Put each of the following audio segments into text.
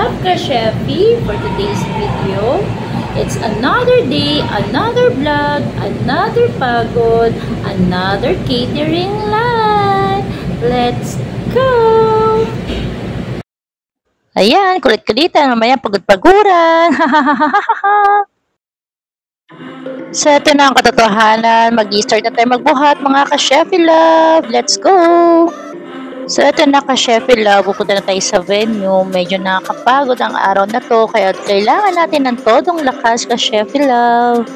up, Ka-Chefy? For today's video, it's another day, another vlog, another pagod, another catering live. Let's go! Ayan, kulit-kulitan, mamaya pagod-paguran. So, ito na ang katotohanan. Mag-i-start na tayo magbuhat, mga Ka-Chefy love. Let's go! So, ito na Ka-Chefy love. Pupunta na tayo sa venue. Medyo nakakapagod ang araw na to. Kaya kailangan natin ng todong lakas, Ka-Chefy love.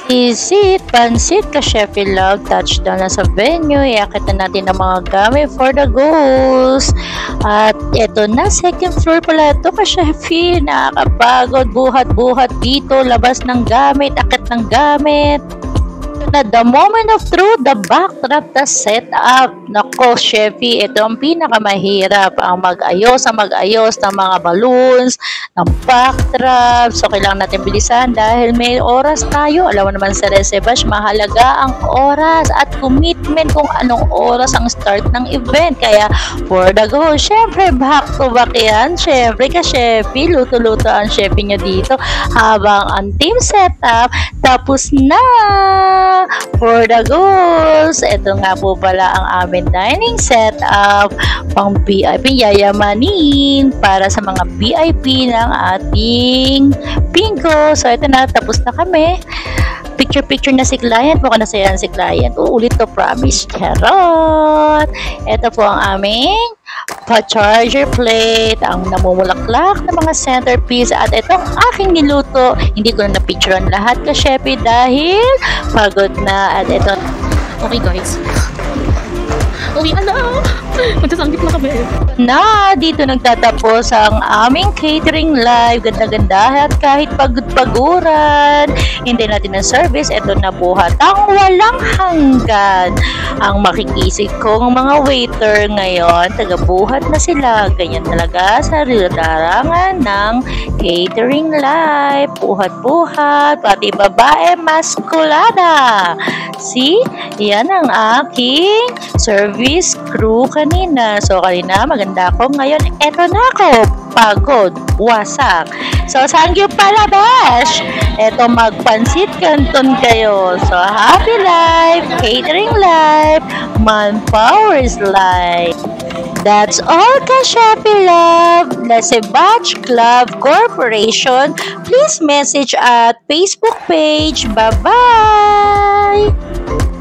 Isit, pansit, Ka-Chefy love. Touchdown na sa venue. Iakit na natin ang mga gamit for the goals. At ito na, second floor pala ito, Ka-Chefy. Nakakapagod, buhat-buhat dito. Labas ng gamit, akit ng gamit. Na the moment of truth, the backdrop, the setup. Nako, Chefy, ito ang pinakamahirap. Ang mag-ayos ng mga balloons, ng backdrop. So, kailangan natin bilisan dahil may oras tayo. Alam mo naman sa Resebash, mahalaga ang oras at commitment kung anong oras ang start ng event. Kaya, for the go, syempre, back to back yan. Syempre, Ka-Chefy, luto-luto ang Chefy nyo dito habang ang team setup tapos na. For the goals, ito nga po pala ang aming dining setup pang VIP, yayamanin para sa mga VIP ng ating bingo. So ito na, tapos na kami. Picture na si client, mukhang nasaya si client. Uulit to, promise. Charot! Ito po ang aming pa-charger plate, ang namumulaklak na mga centerpiece, at itong aking niluto. Hindi ko na na-picturean lahat, Ka-Chefy, dahil pagod na. At ito, okay guys, uwi na lang. Magsasanggit na kami. Na, dito nagtatapos ang aming catering live. Ganda-ganda at kahit pagod-paguran, hindi natin ang service. Ito na buhat ang walang hanggan. Ang makikisig kong mga waiter ngayon, taga-buhat na sila. Ganyan talaga sa larangan ng catering live. Buhat-buhat, pati babae maskulada. See? Yan ang aking service crew kanina. So, kanina maganda ako. Ngayon, eto na ako. Pagod. Wasak. So, thank you pala, Besh. Eto, magpansit canton kayo. So, happy life. Catering life. Manpower's life. That's all, Ka-Chefy love. Resebash Club Corporation. Please message at Facebook page. Bye-bye.